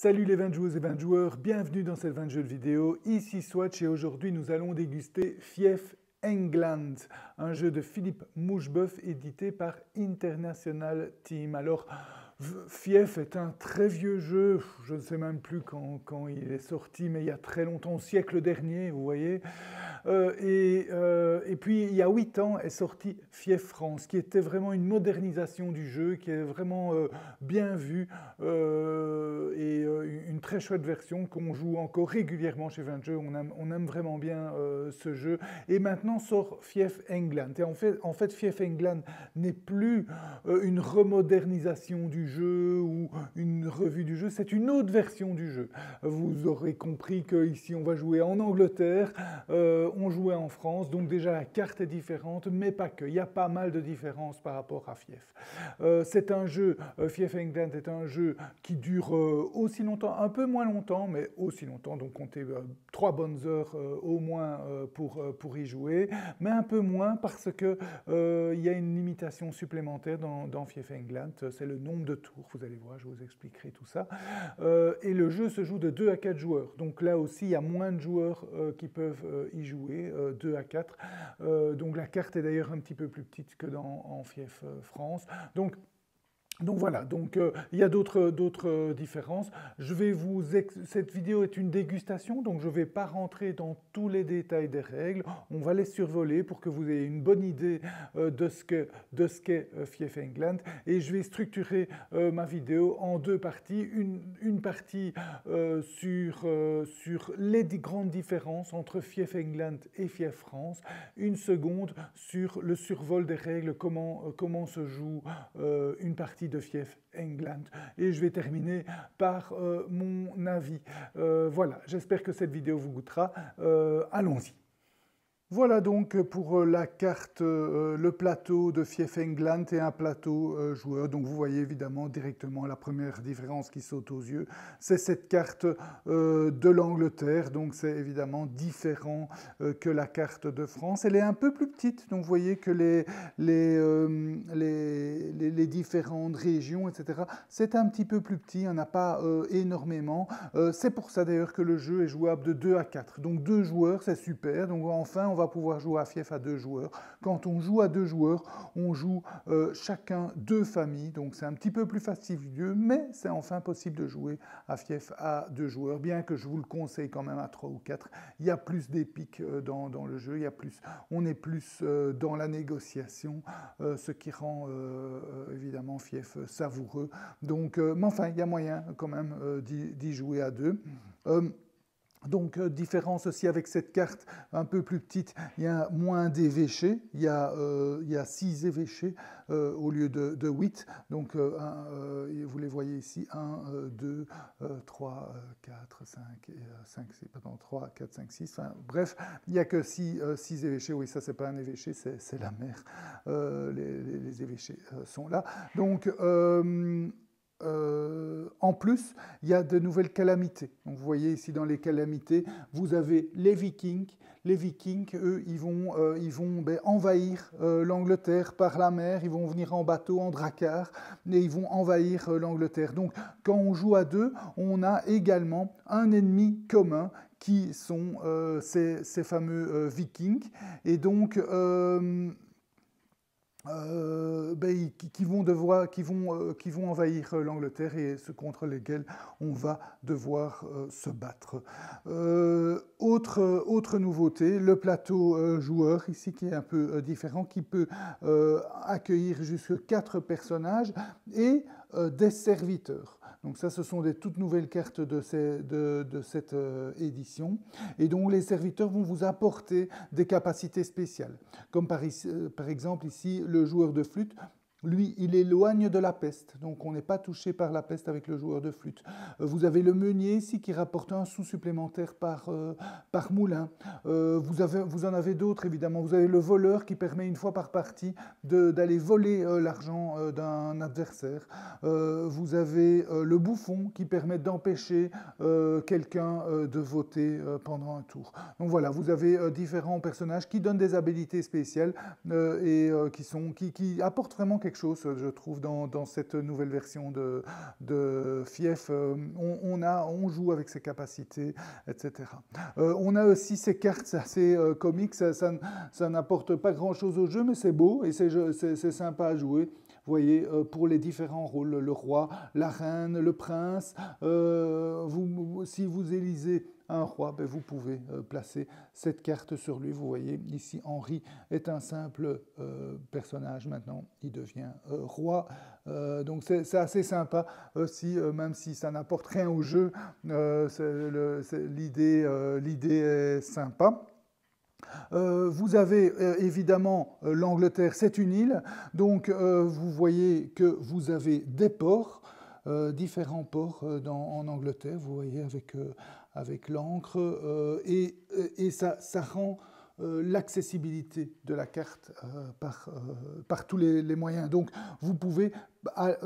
Salut les 20 joueuses et 20 joueurs, bienvenue dans cette 20 jeux de vidéo, ici Swatch et aujourd'hui nous allons déguster Fief England, un jeu de Philippe Moucheboeuf édité par International Team. Alors, Fief est un très vieux jeu, je ne sais même plus quand il est sorti, mais il y a très longtemps, au siècle dernier, vous voyez. Et puis, il y a 8 ans est sorti Fief France, qui était vraiment une modernisation du jeu, qui est vraiment bien vu, et une très chouette version qu'on joue encore régulièrement chez 20 jeux. On aime vraiment bien ce jeu. Et maintenant sort Fief England. Et en fait Fief England n'est plus une remodernisation du jeu ou une revue du jeu, c'est une autre version du jeu. Vous aurez compris qu'ici on va jouer en Angleterre, on jouait en France, donc déjà la carte est différente, mais pas que. Il y a pas mal de différences par rapport à Fief. C'est un jeu, Fief England est un jeu qui dure aussi longtemps, un peu moins longtemps, mais aussi longtemps, donc comptez 3 bonnes heures au moins pour y jouer, mais un peu moins parce que il y a une limitation supplémentaire dans Fief England, c'est le nombre de tours, vous allez voir, je vous expliquerai tout ça. Et le jeu se joue de 2 à 4 joueurs, donc là aussi il y a moins de joueurs qui peuvent y jouer, 2 à 4. Donc la carte est d'ailleurs un petit peu plus petite que en Fief France. Donc voilà, il y a d'autres différences. Cette vidéo est une dégustation, donc je ne vais pas rentrer dans tous les détails des règles. On va les survoler pour que vous ayez une bonne idée de ce qu'est Fief England. Et je vais structurer ma vidéo en 2 parties. Une partie sur les grandes différences entre Fief England et Fief France. Une seconde sur le survol des règles, comment se joue une partie de Fief England. Et je vais terminer par mon avis. Voilà, j'espère que cette vidéo vous goûtera. Allons-y. Voilà donc pour la carte, le plateau de Fief England et un plateau joueur. Donc vous voyez évidemment directement la première différence qui saute aux yeux, c'est cette carte de l'Angleterre. Donc c'est évidemment différent que la carte de France. Elle est un peu plus petite, donc vous voyez que les différentes régions, etc., c'est un petit peu plus petit, il n'y en a pas énormément. C'est pour ça d'ailleurs que le jeu est jouable de 2 à 4. Donc 2 joueurs, c'est super. Donc enfin, on va pouvoir jouer à Fief à 2 joueurs. Quand on joue à 2 joueurs, on joue chacun 2 familles, donc c'est un petit peu plus fastidieux, mais c'est enfin possible de jouer à Fief à 2 joueurs, bien que je vous le conseille quand même à 3 ou 4. Il y a plus d'épique dans le jeu, on est plus dans la négociation, ce qui rend évidemment Fief savoureux. Donc, mais enfin, il y a moyen quand même d'y jouer à 2. Donc, différence aussi avec cette carte un peu plus petite, il y a moins d'évêchés, il y a 6 évêchés au lieu de 8. Donc, vous les voyez ici, 1, 2, 3, 4, 5, 6, pardon, 3, 4, 5, 6. Enfin, bref, il n'y a que 6 évêchés. Oui, ça, c'est pas un évêché, c'est la mer. Les évêchés sont là. Donc, en plus, il y a de nouvelles calamités. Donc, vous voyez ici dans les calamités, vous avez les Vikings. Les Vikings, eux, ils vont envahir l'Angleterre par la mer. Ils vont venir en bateau, en drakkar, et ils vont envahir l'Angleterre. Donc, quand on joue à 2, on a également un ennemi commun qui sont ces fameux Vikings. Et donc, qui vont envahir l'Angleterre et ceux contre lesquels on va devoir se battre. Autre nouveauté, le plateau joueur, ici qui est un peu différent, qui peut accueillir jusqu'à 4 personnages et des serviteurs. Donc ça, ce sont des toutes nouvelles cartes de cette édition. Et donc les serviteurs vont vous apporter des capacités spéciales. Comme par exemple ici, le joueur de flûte, lui, il éloigne de la peste, donc on n'est pas touché par la peste avec le joueur de flûte. Vous avez le meunier ici qui rapporte un sou supplémentaire par moulin. Vous en avez d'autres évidemment. Vous avez le voleur qui permet une fois par partie d'aller voler l'argent d'un adversaire. Vous avez le bouffon qui permet d'empêcher quelqu'un de voter pendant un tour. Donc voilà, vous avez différents personnages qui donnent des habilités spéciales et qui apportent vraiment quelque quelque chose, je trouve, dans cette nouvelle version de Fief. On joue avec ses capacités, etc. On a aussi ces cartes, c'est assez comique, ça n'apporte pas grand-chose au jeu, mais c'est beau et c'est sympa à jouer. Vous voyez, pour les différents rôles, le roi, la reine, le prince. Si vous élisez un roi, ben vous pouvez placer cette carte sur lui. Vous voyez, ici, Henri est un simple personnage. Maintenant, il devient roi. Donc, c'est assez sympa aussi, même si ça n'apporte rien au jeu. L'idée est sympa. Vous avez évidemment l'Angleterre, c'est une île, donc vous voyez que vous avez des ports, différents ports en Angleterre, vous voyez avec l'encre, et ça rend l'accessibilité de la carte par tous les moyens. Donc vous pouvez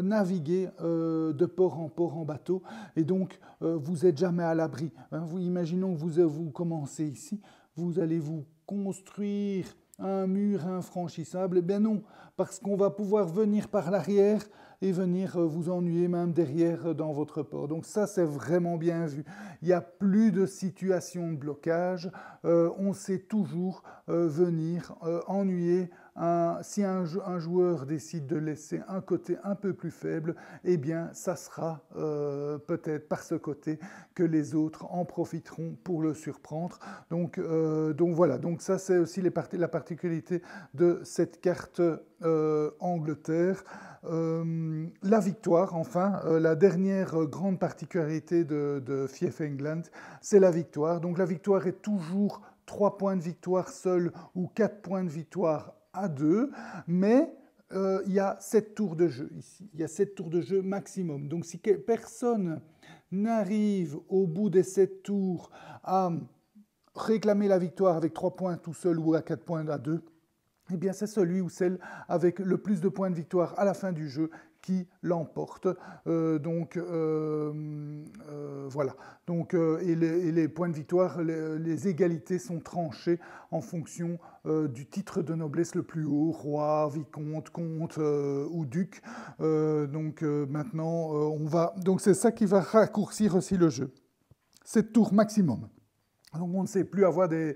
naviguer de port en bateau, et donc vous n'êtes jamais à l'abri. Imaginons que vous commencez ici, vous allez vous construire un mur infranchissable. Eh bien non, parce qu'on va pouvoir venir par l'arrière et venir vous ennuyer même derrière dans votre port. Donc ça, c'est vraiment bien vu. Il n'y a plus de situation de blocage. On sait toujours venir ennuyer. Si un joueur décide de laisser un côté un peu plus faible, eh bien, ça sera peut-être par ce côté que les autres en profiteront pour le surprendre. Donc voilà, donc ça c'est aussi la particularité de cette carte Angleterre. La victoire, enfin, la dernière grande particularité de Fief England, c'est la victoire. Donc la victoire est toujours 3 points de victoire seul ou 4 points de victoire à 2, mais il y a 7 tours de jeu ici. Il y a 7 tours de jeu maximum. Donc si personne n'arrive au bout des 7 tours à réclamer la victoire avec 3 points tout seul ou à 4 points à 2, eh bien c'est celui ou celle avec le plus de points de victoire à la fin du jeu qui l'emporte. Voilà. Donc, et les points de victoire, les égalités sont tranchées en fonction du titre de noblesse le plus haut, roi, vicomte, comte ou duc. Maintenant, donc c'est ça qui va raccourcir aussi le jeu. 7 tours maximum. Donc on ne sait plus avoir des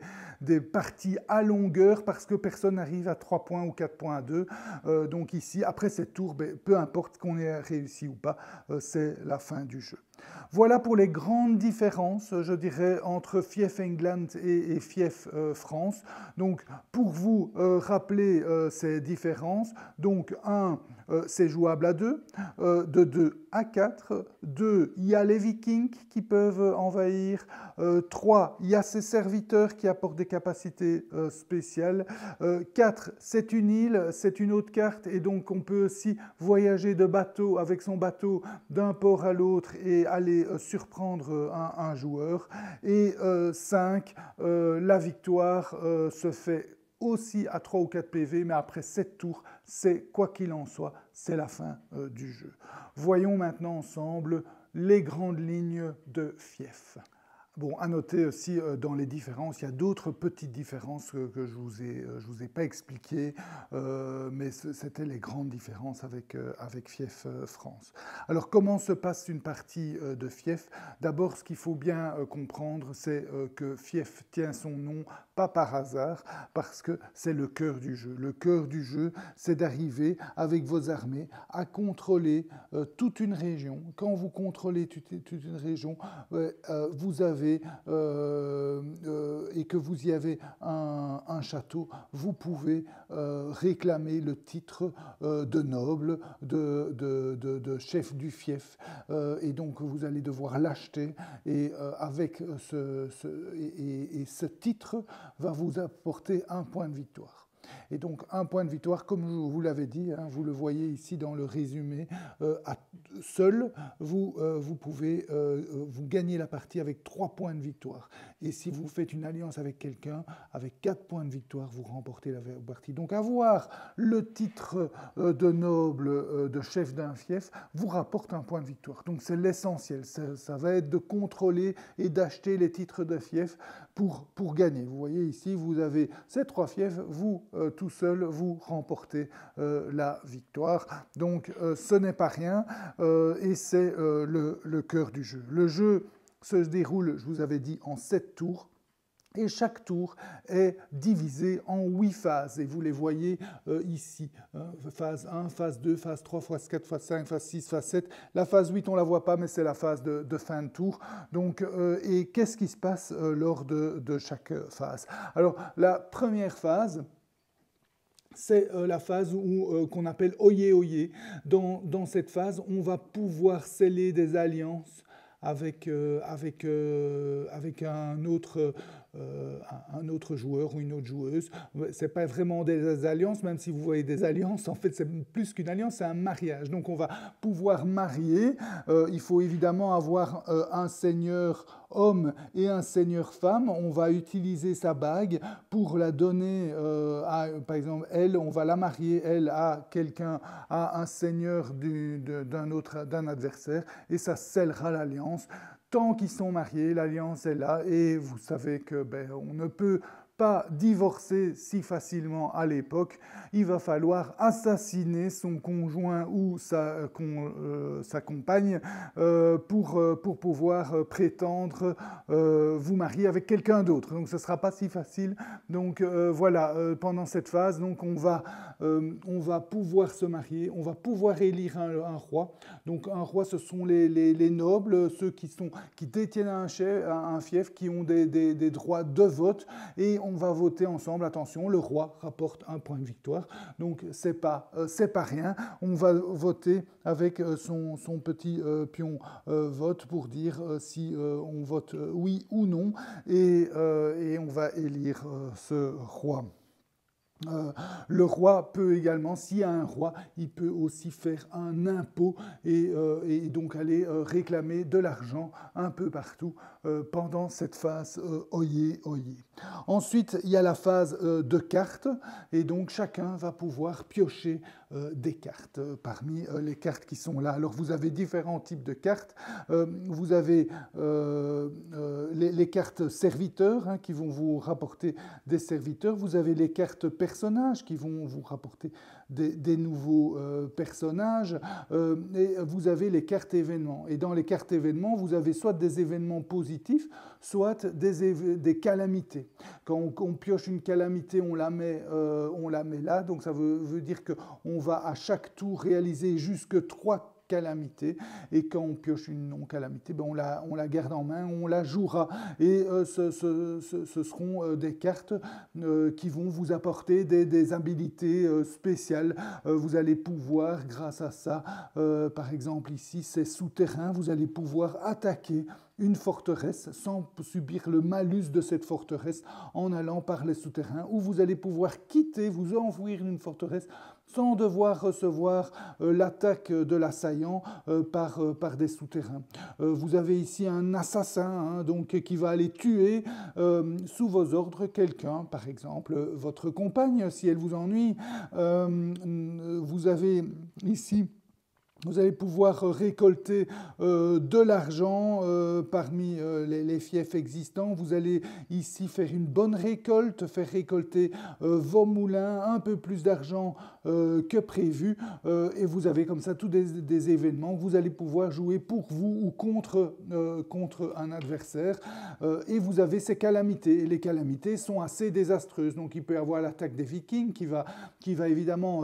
parties à longueur parce que personne n'arrive à 3 points ou 4 points à 2. Donc ici, après cette tour, peu importe qu'on ait réussi ou pas, c'est la fin du jeu. Voilà pour les grandes différences, je dirais, entre Fief England et Fief France. Donc pour vous rappeler ces différences, donc 1, c'est jouable à 2, de 2 à 4, 2, il y a les Vikings qui peuvent envahir, 3, il y a ces serviteurs qui apportent des capacités spéciales, 4, c'est une île, c'est une autre carte, et donc on peut aussi voyager de bateau avec son bateau d'un port à l'autre et aller surprendre un joueur, et 5, la victoire se fait aussi à 3 ou 4 PV, mais après 7 tours, c'est quoi qu'il en soit, c'est la fin du jeu. Voyons maintenant ensemble les grandes lignes de Fief. Bon, à noter aussi dans les différences, il y a d'autres petites différences que je vous ai pas expliquées, mais c'était les grandes différences avec Fief France. Alors, comment se passe une partie de Fief? D'abord, ce qu'il faut bien comprendre, c'est que Fief tient son nom pas par hasard, parce que c'est le cœur du jeu. Le cœur du jeu, c'est d'arriver avec vos armées à contrôler toute une région. Quand vous contrôlez toute une région, vous avez et que vous y avez un château, vous pouvez réclamer le titre de noble, de chef du fief, et donc vous allez devoir l'acheter, et avec ce titre va vous apporter un point de victoire. Et donc un point de victoire, comme je vous l'avais dit, hein, vous le voyez ici dans le résumé, seul, vous pouvez vous gagner la partie avec 3 points de victoire. Et si vous faites une alliance avec quelqu'un, avec 4 points de victoire, vous remportez la partie. Donc avoir le titre de noble, de chef d'un fief, vous rapporte un point de victoire. Donc c'est l'essentiel, ça va être de contrôler et d'acheter les titres de fief pour gagner. Vous voyez ici, vous avez ces 3 fiefs, vous tout seul, vous remportez la victoire. Donc ce n'est pas rien et c'est le cœur du jeu. Le jeu se déroule, je vous avais dit, en 7 tours. Et chaque tour est divisé en 8 phases. Et vous les voyez ici. Phase 1, phase 2, phase 3, phase 4, phase 5, phase 6, phase 7. La phase 8, on ne la voit pas, mais c'est la phase de fin de tour. Donc, et qu'est-ce qui se passe lors de chaque phase? Alors, la première phase, c'est la phase qu'on appelle Oyez, Oyez. Dans cette phase, on va pouvoir sceller des alliances avec un autre joueur ou une autre joueuse. Ce n'est pas vraiment des alliances, même si vous voyez des alliances, en fait c'est plus qu'une alliance, c'est un mariage. Donc on va pouvoir marier, il faut évidemment avoir un seigneur homme et un seigneur femme. On va utiliser sa bague pour la donner par exemple, elle, on va la marier, elle, à quelqu'un, à un seigneur d'un adversaire, et ça scellera l'alliance. Tant qu'ils sont mariés, l'alliance est là, et vous savez que on ne peut pas divorcer si facilement à l'époque. Il va falloir assassiner son conjoint ou sa compagne pour pouvoir prétendre vous marier avec quelqu'un d'autre. Donc ce ne sera pas si facile. Donc voilà, pendant cette phase, donc, on va pouvoir se marier, on va pouvoir élire un roi. Donc un roi, ce sont les nobles, ceux qui détiennent un fief, qui ont des droits de vote, et on va voter ensemble. Attention, le roi rapporte un point de victoire, donc c'est pas rien. On va voter avec son petit pion vote pour dire si on vote oui ou non, et on va élire ce roi. Le roi peut également, s'il y a un roi, il peut aussi faire un impôt et donc aller réclamer de l'argent un peu partout pendant cette phase Oyez, Oyez. Ensuite, il y a la phase de cartes, et donc chacun va pouvoir piocher des cartes parmi les cartes qui sont là. Alors vous avez différents types de cartes. Vous avez les cartes serviteurs qui vont vous rapporter des serviteurs. Vous avez les cartes personnages qui vont vous rapporter des nouveaux personnages. Et vous avez les cartes événements. Et dans les cartes événements, vous avez soit des événements positifs, soit des calamités. Quand on pioche une calamité, on la met là. Donc ça veut dire qu'on va à chaque tour réaliser jusque 3 calamités, et quand on pioche une non-calamité, on la garde en main, on la jouera, et ce seront des cartes qui vont vous apporter des habilités spéciales. Vous allez pouvoir, grâce à ça, par exemple ici, c'est souterrain, vous allez pouvoir attaquer une forteresse sans subir le malus de cette forteresse en allant par les souterrains, ou vous allez pouvoir vous enfouir une forteresse sans devoir recevoir l'attaque de l'assaillant par des souterrains. Vous avez ici un assassin donc, qui va aller tuer sous vos ordres quelqu'un, par exemple votre compagne, si elle vous ennuie. Vous avez ici... Vous allez pouvoir récolter de l'argent parmi les fiefs existants. Vous allez ici faire une bonne récolte, faire récolter vos moulins, un peu plus d'argent que prévu. Et vous avez comme ça tous des événements. Vous allez pouvoir jouer pour vous ou contre un adversaire. Et vous avez ces calamités. Et les calamités sont assez désastreuses. Donc il peut y avoir l'attaque des Vikings qui va évidemment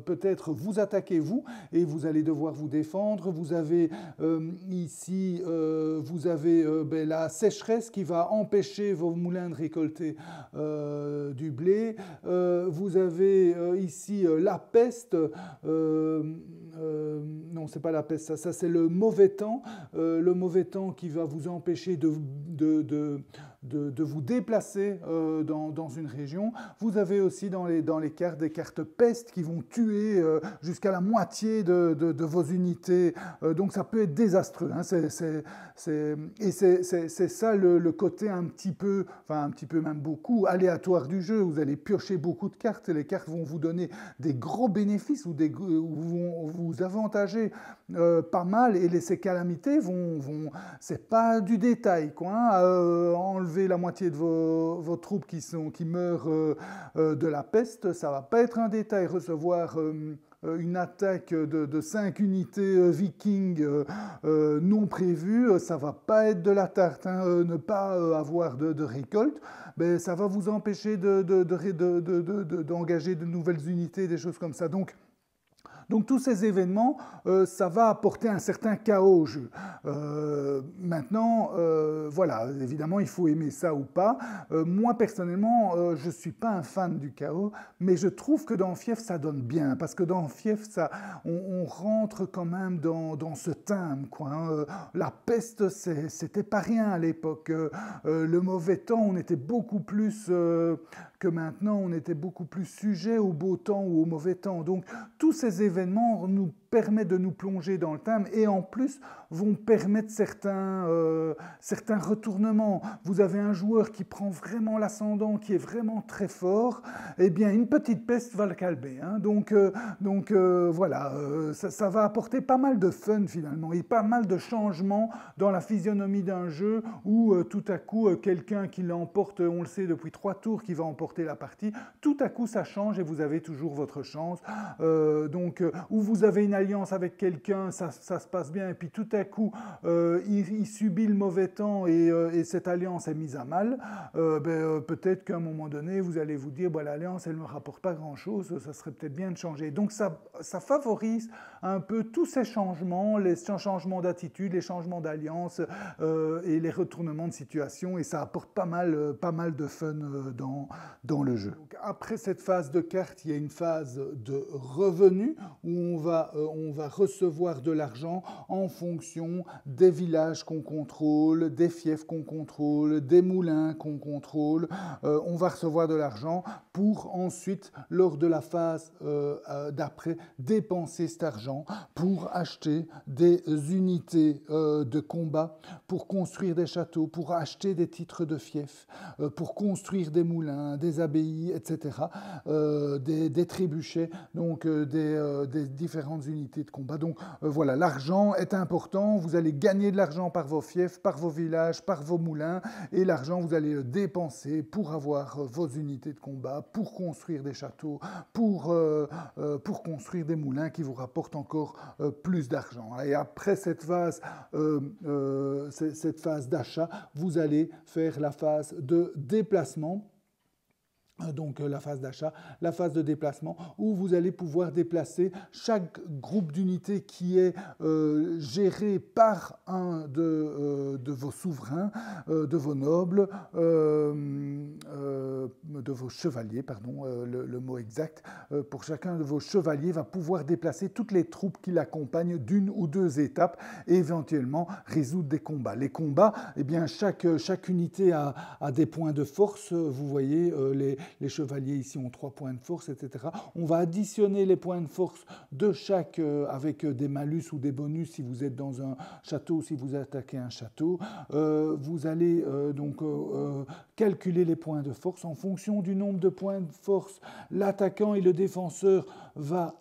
peut-être vous attaquer, vous, et vous allez devoir vous défendre. Vous avez ici la sécheresse qui va empêcher vos moulins de récolter du blé. Vous avez ici la peste. Non, c'est pas la peste, ça c'est le mauvais temps. Le mauvais temps qui va vous empêcher de vous déplacer dans une région. Vous avez aussi dans les cartes des cartes peste qui vont tuer jusqu'à la moitié de vos unités. Donc ça peut être désastreux. Et c'est ça le côté un petit peu même beaucoup aléatoire du jeu. Vous allez piocher beaucoup de cartes et les cartes vont vous donner des gros bénéfices ou vous vous avantagez pas mal, et ces calamités c'est pas du détail, quoi, hein. Enlever la moitié de vos troupes qui meurent de la peste, ça va pas être un détail. Recevoir une attaque de 5 unités vikings non prévues, ça va pas être de la tarte, hein. Ne pas avoir de récolte, ben, ça va vous empêcher d'engager de nouvelles unités, des choses comme ça. Donc tous ces événements, ça va apporter un certain chaos au jeu. Maintenant, voilà, évidemment, il faut aimer ça ou pas. Moi, personnellement, je ne suis pas un fan du chaos, mais je trouve que dans Fief, ça donne bien, parce que dans Fief, on rentre quand même dans ce thème, quoi, hein. La peste, c'était pas rien à l'époque. Le mauvais temps, on était beaucoup plus que maintenant, on était beaucoup plus sujet au beau temps ou au mauvais temps. Donc, tous ces événements nous permettent de nous plonger dans le thème, et en plus vont permettre certains retournements. Vous avez un joueur qui prend vraiment l'ascendant, qui est vraiment très fort, eh bien une petite peste va le calmer, hein. Donc voilà, ça va apporter pas mal de fun finalement, et pas mal de changements dans la physionomie d'un jeu, où tout à coup quelqu'un qui l'emporte, on le sait depuis 3 tours, qui va emporter la partie, tout à coup ça change et vous avez toujours votre chance. Où vous avez une alliance avec quelqu'un, ça se passe bien, et puis tout à coup il subit le mauvais temps, et cette alliance est mise à mal. Peut-être qu'à un moment donné vous allez vous dire, l'alliance elle ne me rapporte pas grand chose, ça serait peut-être bien de changer. Donc ça favorise un peu tous ces changements, les changements d'attitude, les changements d'alliance, et les retournements de situation, et ça apporte pas mal de fun dans le jeu. Donc, après cette phase de carte, il y a une phase de revenu, où on va recevoir de l'argent en fonction des villages qu'on contrôle, des fiefs qu'on contrôle, des moulins qu'on contrôle. On va recevoir de l'argent pour ensuite, lors de la phase d'après, dépenser cet argent pour acheter des unités de combat, pour construire des châteaux, pour acheter des titres de fief, pour construire des moulins, des abbayes, etc., des trébuchets, donc des différentes unités de combat. Donc voilà, l'argent est important, vous allez gagner de l'argent par vos fiefs, par vos villages, par vos moulins, et l'argent vous allez le dépenser pour avoir vos unités de combat, pour construire des châteaux, pour construire des moulins qui vous rapportent encore plus d'argent. Et après cette phase d'achat, vous allez faire la phase de déplacement. Donc la phase d'achat, la phase de déplacement, où vous allez pouvoir déplacer chaque groupe d'unités qui est géré par un de vos souverains, de vos nobles, de vos chevaliers, pardon, le mot exact. Pour chacun de vos chevaliers va pouvoir déplacer toutes les troupes qui l'accompagnent d'une ou 2 étapes, et éventuellement résoudre des combats. Les combats, eh bien chaque unité a des points de force. Vous voyez, les chevaliers ici ont 3 points de force, etc. On va additionner les points de force de chaque avec des malus ou des bonus si vous êtes dans un château, si vous attaquez un château. Vous allez calculer les points de force. En fonction du nombre de points de force, l'attaquant et le défenseur va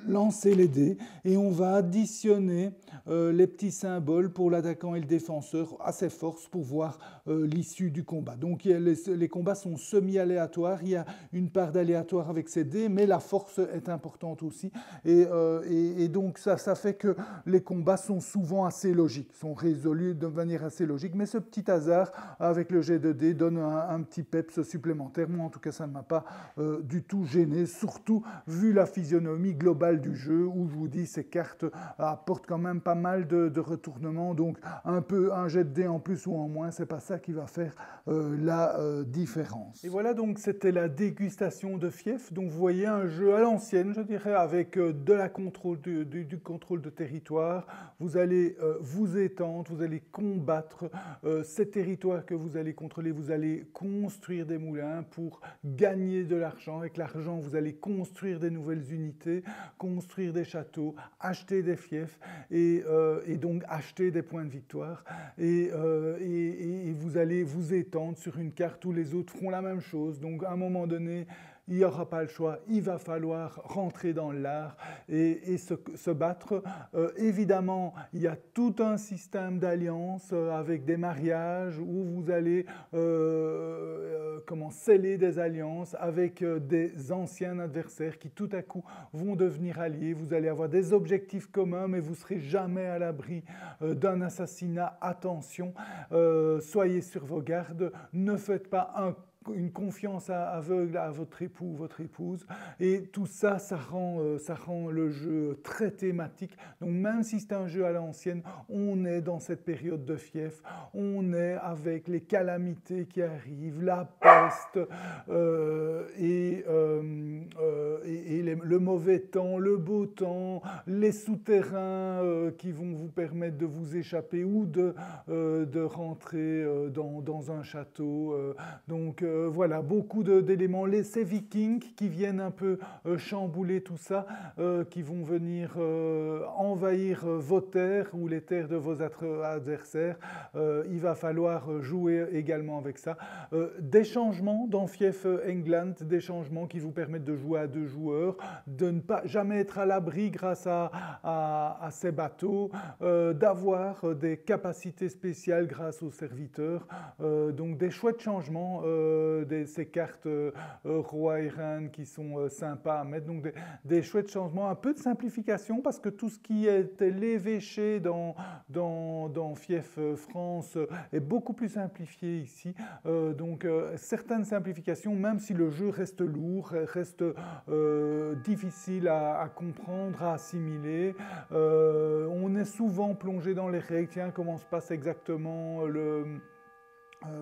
lancer les dés, et on va additionner les petits symboles pour l'attaquant et le défenseur à ses forces pour voir l'issue du combat. Donc les combats sont semi-aléatoires, il y a une part d'aléatoire avec ces dés, mais la force est importante aussi, et donc ça fait que les combats sont souvent assez logiques, sont résolus de manière assez logique, mais ce petit hasard avec le jet de dés donne un petit peps supplémentaire. Moi en tout cas ça ne m'a pas du tout gêné, surtout vu la physionomie globale du jeu, où je vous dis ces cartes apportent quand même pas mal de retournements, donc un jet de dés en plus ou en moins, c'est pas ça qui va faire la différence. Et voilà, donc c'était la dégustation de Fief. Donc vous voyez un jeu à l'ancienne, je dirais, avec du contrôle de territoire. Vous allez vous étendre, vous allez combattre ces territoires que vous allez contrôler, vous allez construire des moulins pour gagner de l'argent. Avec l'argent, vous allez construire des nouvelles unités, construire des châteaux, acheter des fiefs, et donc acheter des points de victoire. Et vous allez vous étendre sur une carte où les autres feront la même chose, chose. Donc à un moment donné, il n'y aura pas le choix, il va falloir rentrer dans l'art et se battre. Évidemment, il y a tout un système d'alliances avec des mariages où vous allez sceller des alliances avec des anciens adversaires qui tout à coup vont devenir alliés. Vous allez avoir des objectifs communs, mais vous ne serez jamais à l'abri d'un assassinat. Attention, soyez sur vos gardes, ne faites pas une confiance aveugle à votre époux ou votre épouse, et tout ça, ça rend le jeu très thématique. Donc même si c'est un jeu à l'ancienne, on est dans cette période de fief, on est avec les calamités qui arrivent, la peste, le mauvais temps, le beau temps, les souterrains qui vont vous permettre de vous échapper ou de rentrer dans un château. Donc voilà, beaucoup d'éléments. Ces vikings qui viennent un peu chambouler tout ça, qui vont venir envahir vos terres ou les terres de vos adversaires. Il va falloir jouer également avec ça. Des changements dans Fief England, des changements qui vous permettent de jouer à 2 joueurs, de ne pas jamais être à l'abri grâce à ces bateaux, d'avoir des capacités spéciales grâce aux serviteurs. Donc des chouettes changements. Ces cartes roi et reine qui sont sympas à mettre, donc des chouettes changements, un peu de simplification parce que tout ce qui était l'évêché dans Fief France est beaucoup plus simplifié ici, donc certaines simplifications, même si le jeu reste lourd, reste difficile à comprendre, à assimiler. On est souvent plongé dans les règles, tiens, comment se passe exactement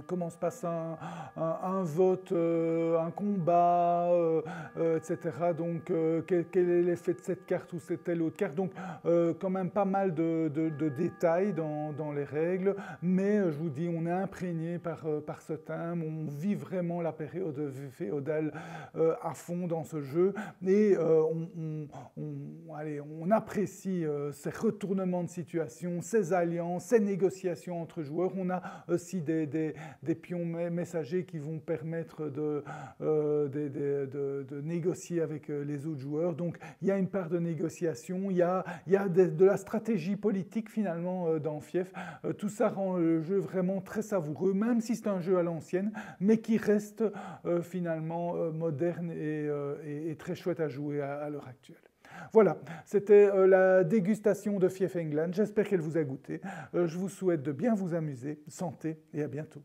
comment se passe un vote, un combat, etc. Donc, quel est l'effet de cette carte ou cette telle autre carte. Donc, quand même pas mal de détails dans les règles, mais je vous dis, on est imprégné par ce thème, on vit vraiment la période féodale à fond dans ce jeu, et on apprécie ces retournements de situation, ces alliances, ces négociations entre joueurs. On a aussi des pions messagers qui vont permettre de négocier avec les autres joueurs. Donc il y a une part de négociation, il y a de la stratégie politique finalement dans Fief. Tout ça rend le jeu vraiment très savoureux, même si c'est un jeu à l'ancienne, mais qui reste finalement moderne et très chouette à jouer à l'heure actuelle. Voilà, c'était la dégustation de Fief England. J'espère qu'elle vous a goûté. Je vous souhaite de bien vous amuser. Santé et à bientôt.